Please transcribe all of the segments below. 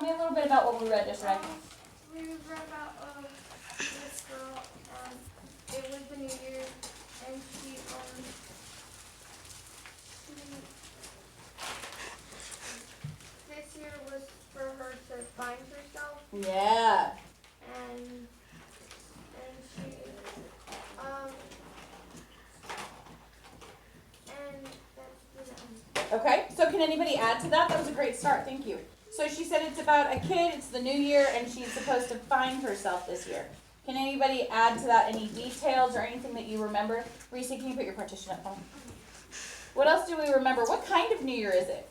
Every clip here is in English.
Tell me a little bit about what we read yesterday. We read about this girl. It was the New Year, and she this year was for her to find herself. Yeah. And she and that's the end. Okay, so can anybody add to that? That was a great start, thank you. So she said it's about a kid, it's the new year, and she's supposed to find herself this year. Can anybody add to that any details or anything that you remember? Reese, can you put your partition up? What else do we remember? What kind of New Year is it?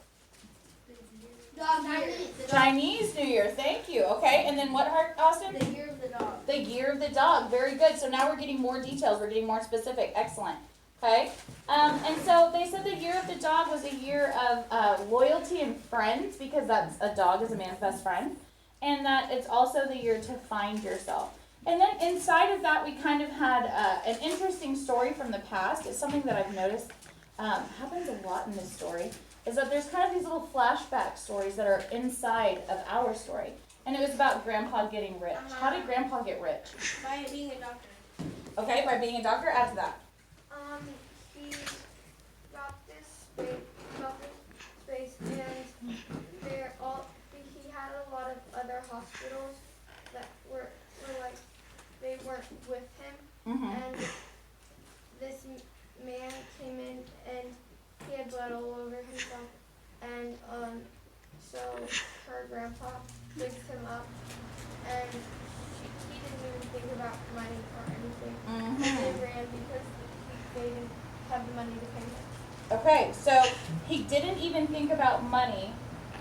Chinese New Year, thank you. Okay, and then what, Austin? The Year of the Dog. The Year of the Dog, very good. So now we're getting more details, we're getting more specific, excellent. Okay, and so they said the Year of the Dog was a year of loyalty and friends, because that's a dog is a man's best friend, and that it's also the year to find yourself. And then inside of that, we kind of had an interesting story from the past. It's something that I've noticed happens a lot in this story, is that there's kind of these little flashback stories that are inside of our story. And it was about Grandpa getting rich. How did Grandpa get rich? By being a doctor. Okay, by being a doctor, add to that. He got this space, and he had a lot of other hospitals that were like, they weren't with him. Mm-hmm. And this man came in, and he had blood all over himself, and so her grandpa picked him up, and he didn't even think about money or anything. Mm-hmm. They ran because they didn't have the money to pay him. Okay, so he didn't even think about money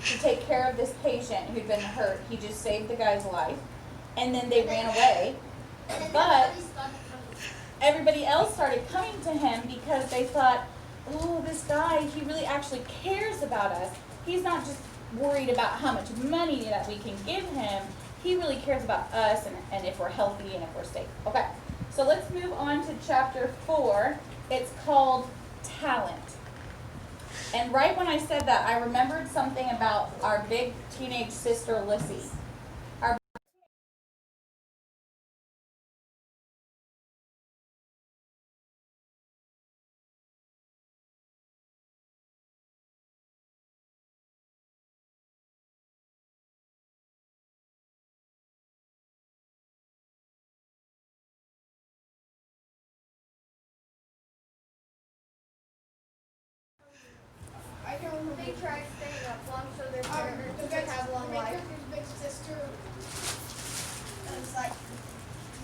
to take care of this patient who'd been hurt. He just saved the guy's life, and then they ran away. But everybody else started coming to him because they thought, oh, this guy, he really actually cares about us. He's not just worried about how much money that we can give him. He really cares about us and if we're healthy and if we're safe. Okay, so let's move on to chapter 4. It's called Talent. And right when I said that, I remembered something about our big teenage sister, Lissy. I can remember they tried staying up long so their parents could have long life. His big sister, and it's like,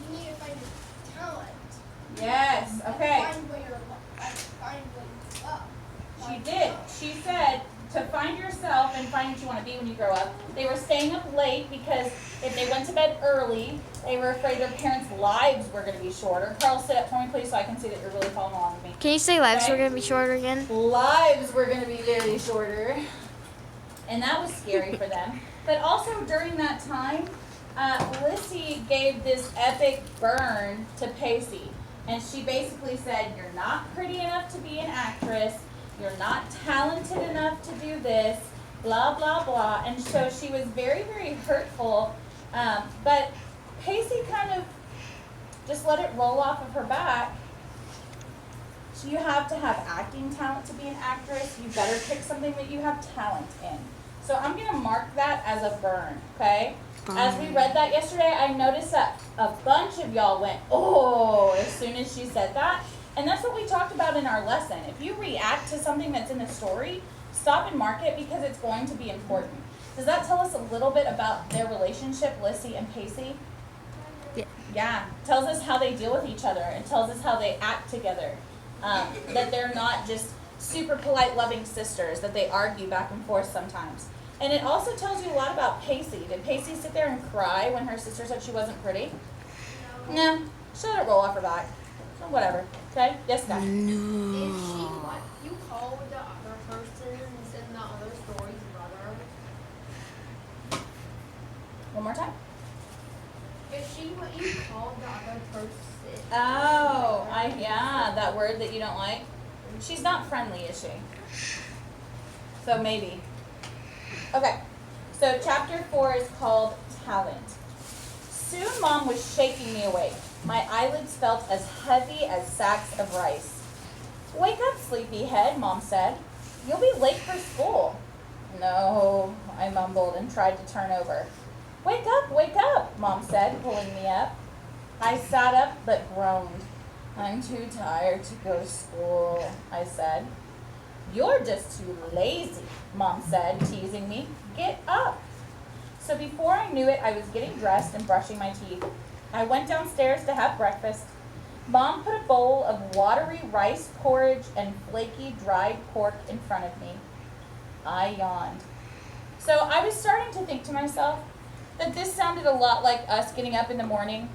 you need to find your talent. Yes, okay. Find what you're find what up. She did. She said to find yourself and find what you want to be when you grow up. They were staying up late because if they went to bed early, they were afraid their parents' lives were going to be shorter. Carl, sit up for me, please, so I can see that you're really following along with me. Can you say lives Okay. were going to be shorter again? Lives were going to be very shorter. And that was scary for them. But also during that time, Lissy gave this epic burn to Pacey. And she basically said, you're not pretty enough to be an actress. You're not talented enough to do this. Blah, blah, blah. And so she was very, very hurtful. But Pacey kind of just let it roll off of her back. So you have to have acting talent to be an actress. You better pick something that you have talent in. So I'm going to mark that as a burn, okay? As we read that yesterday, I noticed that a bunch of y'all went, oh, as soon as she said that. And that's what we talked about in our lesson. If you react to something that's in the story, stop and mark it because it's going to be important. Does that tell us a little bit about their relationship, Lissy and Pacey? Yeah. Yeah. Tells us how they deal with each other. It tells us how they act together. That they're not just super polite, loving sisters, that they argue back and forth sometimes. And it also tells you a lot about Pacey. Did Pacey sit there and cry when her sister said she wasn't pretty? No. She let it roll off her back. So whatever. Okay? Yes, guys. Is she what you call the other persons in the other stories brother? One more time. Is she what you call the other person? Oh, yeah, that word that you don't like. She's not friendly, is she? So maybe. Okay. So So chapter 4 is called Talent. Soon Mom was shaking me awake. My eyelids felt as heavy as sacks of rice. Wake up, sleepyhead, Mom said. You'll be late for school. No, I mumbled and tried to turn over. Wake up, Mom said, pulling me up. I sat up but groaned. I'm too tired to go to school, I said. You're just too lazy, Mom said, teasing me. Get up. So before I knew it, I was getting dressed and brushing my teeth. I went downstairs to have breakfast. Mom put a bowl of watery rice porridge and flaky dried pork in front of me. I yawned. So I was starting to think to myself that this sounded a lot like us getting up in the morning.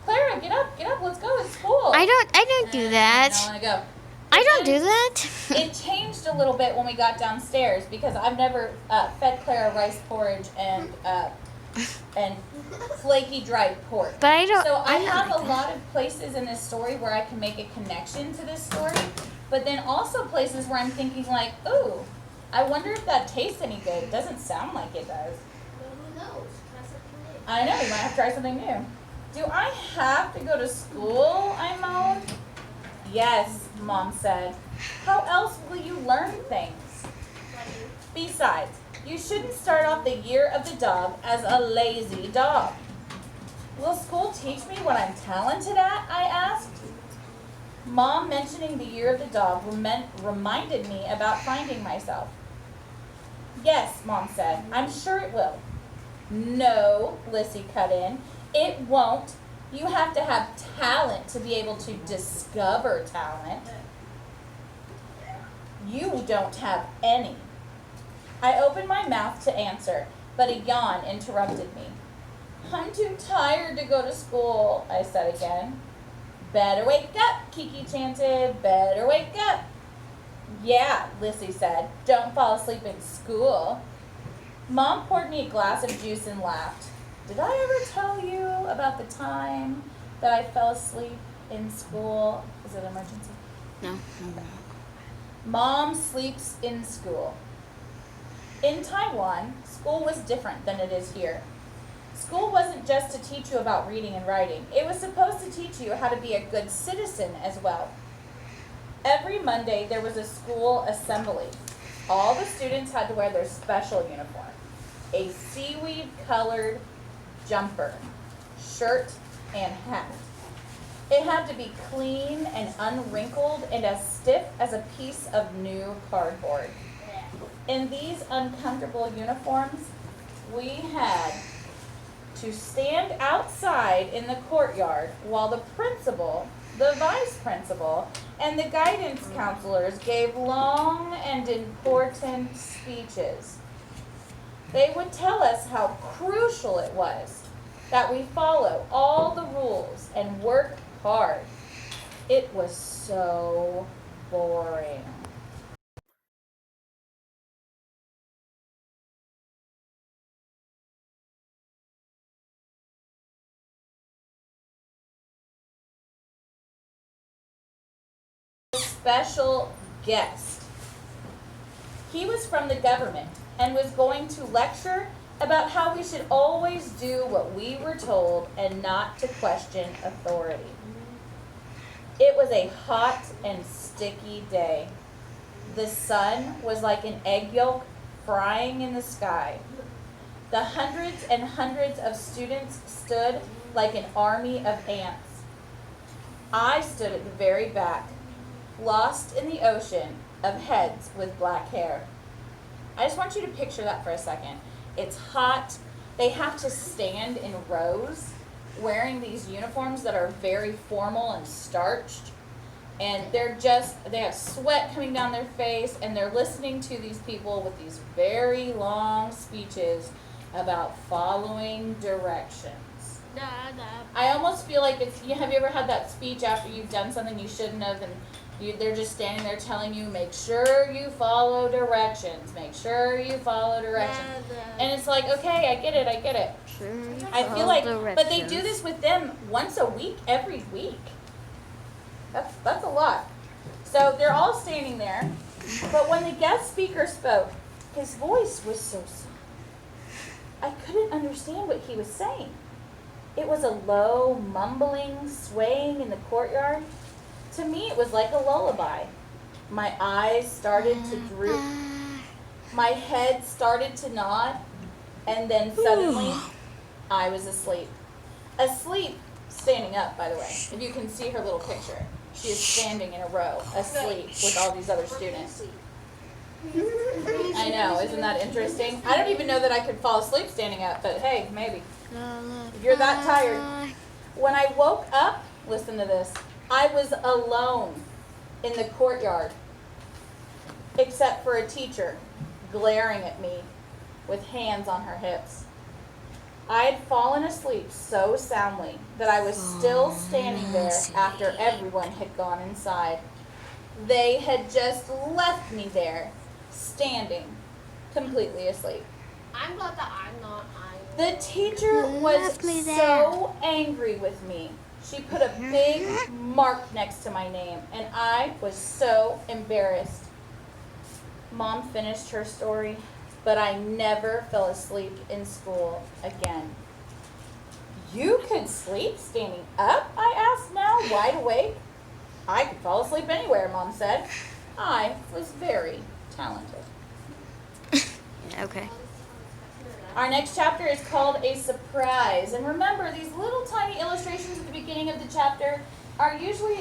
Clara, get up, let's go to school. I don't do that. I don't want to go. I don't do that. It changed a little bit when we got downstairs because I've never fed Clara rice porridge and flaky dried pork. But I don't. So I I'm not have like a that. lot of places in this story where I can make a connection to this story, but then also places where I'm thinking like, ooh, I wonder if that tastes any good. It doesn't sound like it does. Well, who knows? Try something new. I know, we might have to try something new. Do I have to go to school? I moaned. Yes, Mom said. How else will you learn things? Besides, you shouldn't start off the year of the dog as a lazy dog. Will school teach me what I'm talented at? I asked. Mom mentioning the year of the dog reminded me about finding myself. Yes, Mom said. I'm sure it will. No, Lissy cut in. It won't. You have to have talent to be able to discover talent. You don't have any. I opened my mouth to answer, but a yawn interrupted me. I'm too tired to go to school, I said again. Better wake up, Kiki chanted. Better wake up. Yeah, Lissy said. Don't fall asleep in school. Mom poured me a glass of juice and laughed. Did I ever tell you about the time that I fell asleep in school? Is it an emergency? No. Mom sleeps in school. In Taiwan, school was different than it is here. School wasn't just to teach you about reading and writing. It was supposed to teach you how to be a good citizen as well. Every Monday, there was a school assembly. All the students had to wear their special uniform, a seaweed-colored jumper, shirt, and hat. It had to be clean and unwrinkled and as stiff as a piece of new cardboard. In these uncomfortable uniforms, we had to stand outside in the courtyard while the principal, the vice principal, and the guidance counselors gave long and important speeches. They would tell us how crucial it was that we follow all the rules and work hard. It was so boring. Special guest. He was from the government and was going to lecture about how we should always do what we were told and not to question authority. It was a hot and sticky day. The sun was like an egg yolk frying in the sky. The hundreds and hundreds of students stood like an army of ants. I stood at the very back, lost in the ocean of heads with black hair. I just want you to picture that for a second. It's hot. They have to stand in rows wearing these uniforms that are very formal and starched. And they have sweat coming down their face, and they're listening to these people with these very long speeches about following directions. I almost feel like have you ever had that speech after you've done something you shouldn't have, and they're just standing there telling you, make sure you follow directions, make sure you follow directions. And it's like, okay, I get it. I feel like, but they do this with them once a week, every week. That's a lot. So they're all standing there, but when the guest speaker spoke, his voice was so soft. I couldn't understand what he was saying. It was a low, mumbling, swaying in the courtyard. To me, it was like a lullaby. My eyes started to droop. My head started to nod. And then suddenly, I was asleep. Asleep, standing up, by the way. If you can see her little picture. She is standing in a row, asleep, with all these other students. I know, isn't that interesting? I don't even know that I could fall asleep standing up, but hey, maybe. If you're that tired. When I woke up, listen to this, I was alone in the courtyard, except for a teacher glaring at me with hands on her hips. I had fallen asleep so soundly that I was still standing there after everyone had gone inside. They had just left me there, standing, completely asleep. I'm glad that I'm not. The teacher was so angry with me. She put a big mark next to my name, and I was so embarrassed. Mom finished her story, but I never fell asleep in school again. You could sleep standing up? I asked now, wide awake. I could fall asleep anywhere, Mom said. I was very talented. Okay. Our next chapter is called A Surprise. And remember, these little tiny illustrations at the beginning of the chapter are usually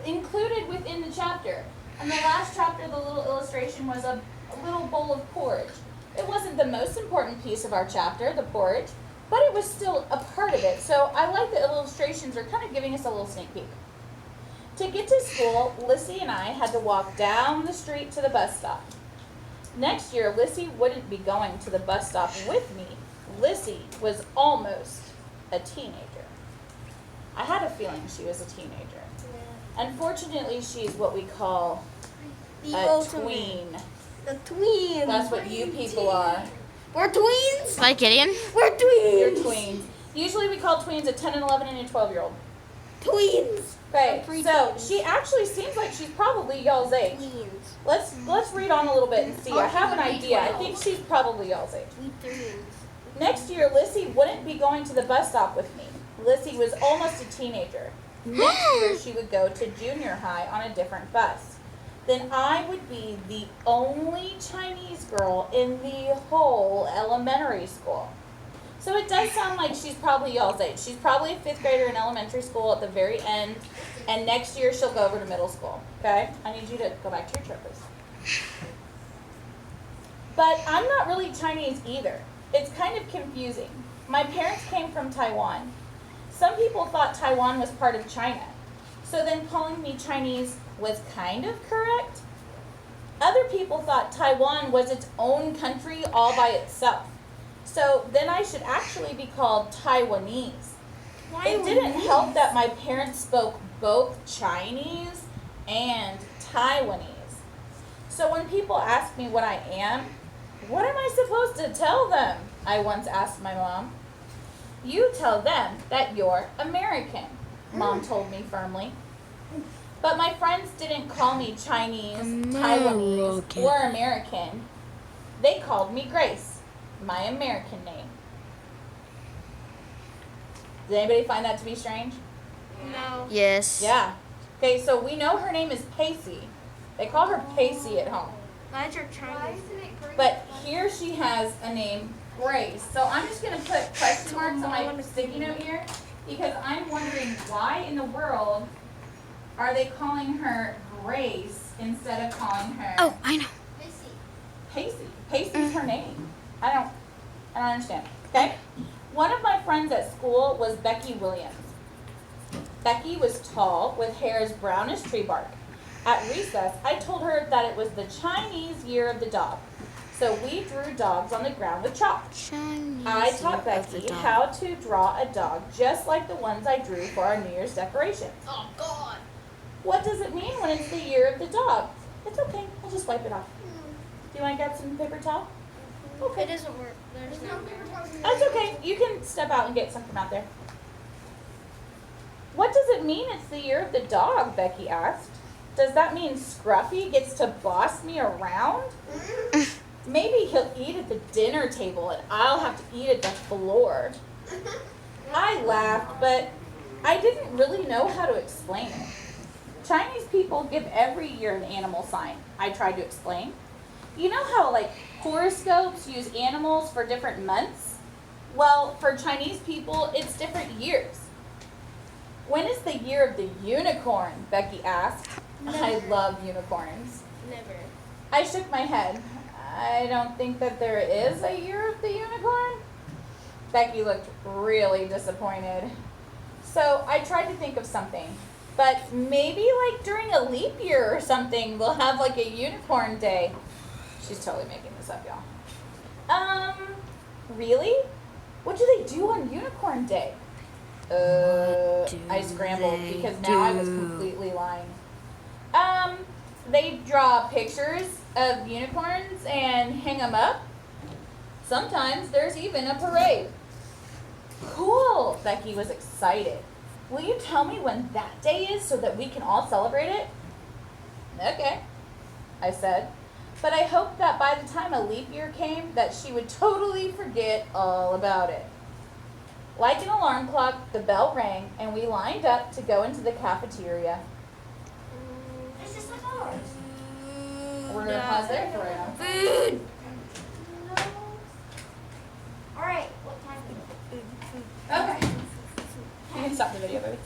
included within the chapter. And the last chapter, the little illustration was a little bowl of porridge. It wasn't the most important piece of our chapter, the porridge, but it was still a part of it. So I like the illustrations are kind of giving us a little sneak peek. To get to school, Lissy and I had to walk down the street to the bus stop. Next year, Lissy wouldn't be going to the bus stop with me. Lissy was almost a teenager. I had a feeling she was a teenager. Unfortunately, she's what we call a tween. The tweens. That's what you people are. We're tweens. Like Gideon? We're tweens. You're tweens. Usually we call tweens a 10, an 11, and a 12-year-old. Tweens. Okay, so she actually seems like she's probably y'all's age. Let's read on a little bit and see. I have an idea. I think she's probably y'all's age. Next year, Lissy wouldn't be going to the bus stop with me. Lissy was almost a teenager. Next year, she would go to junior high on a different bus. Then I would be the only Chinese girl in the whole elementary school. So it does sound like she's probably y'all's age. She's probably a 5th grader in elementary school at the very end, and next year she'll go over to middle school, okay? I need you to go back to your chair, please. But I'm not really Chinese either. It's kind of confusing. My parents came from Taiwan. Some people thought Taiwan was part of China. So then calling me Chinese was kind of correct. Other people thought Taiwan was its own country all by itself. So then I should actually be called Taiwanese. It didn't help that my parents spoke both Chinese and Taiwanese. So when people ask me what I am, what am I supposed to tell them? I once asked my mom. You tell them that you're American, Mom told me firmly. But my friends didn't call me Chinese, Taiwanese, or American. They called me Grace, my American name. Did anybody find that to be strange? No. Yes. Yeah. Okay, so we know her name is Pacey. They call her Pacey at home. That's your Chinese. But here she has a name, Grace. So I'm just going to put question marks on my sticky note here because I'm wondering why in the world are they calling her Grace instead of calling her Oh, I know. Pacey? Pacey's her name. I don't understand. Okay? One of my friends at school was Becky Williams. Becky was tall with hair as brown as tree bark. At recess, I told her that it was the Chinese year of the dog. So we drew dogs on the ground with chalk. Chinese I taught year of the Becky dog. how to draw a dog just like the ones I drew for our New Year's decorations. Oh God. What does it mean when it's the year of the dog? It's okay. I'll just wipe it off. Do you want to get some paper towel? Okay. It doesn't work. There's no. That's okay. You can step out and get some from out there. What does it mean it's the year of the dog? Becky asked. Does that mean Scruffy gets to boss me around? maybe he'll eat at the dinner table and I'll have to eat at the floor. I laughed, but I didn't really know how to explain it. Chinese people give every year an animal sign, I tried to explain. You know how like horoscopes use animals for different months? Well, for Chinese people, it's different years. When is the year of the unicorn? Becky asked. I love unicorns. Never. I shook my head. I don't think that there is a year of the unicorn. Becky looked really disappointed. So I tried to think of something. But maybe like during a leap year or something, we'll have like a unicorn day. She's totally making this up, y'all. Really? What do they do on unicorn day? I scrambled because now I was completely lying. They draw pictures of unicorns and hang them up. Sometimes there's even a parade. Cool! Becky was excited. Will you tell me when that day is so that we can all celebrate it? Okay, I said. But I hoped that by the time a leap year came that she would totally forget all about it. Like an alarm clock, the bell rang and we lined up to go into the cafeteria. It's just like ours. We're gonna pause there for right now. Food. No. All right. What time is it? Okay. You can stop the video, baby.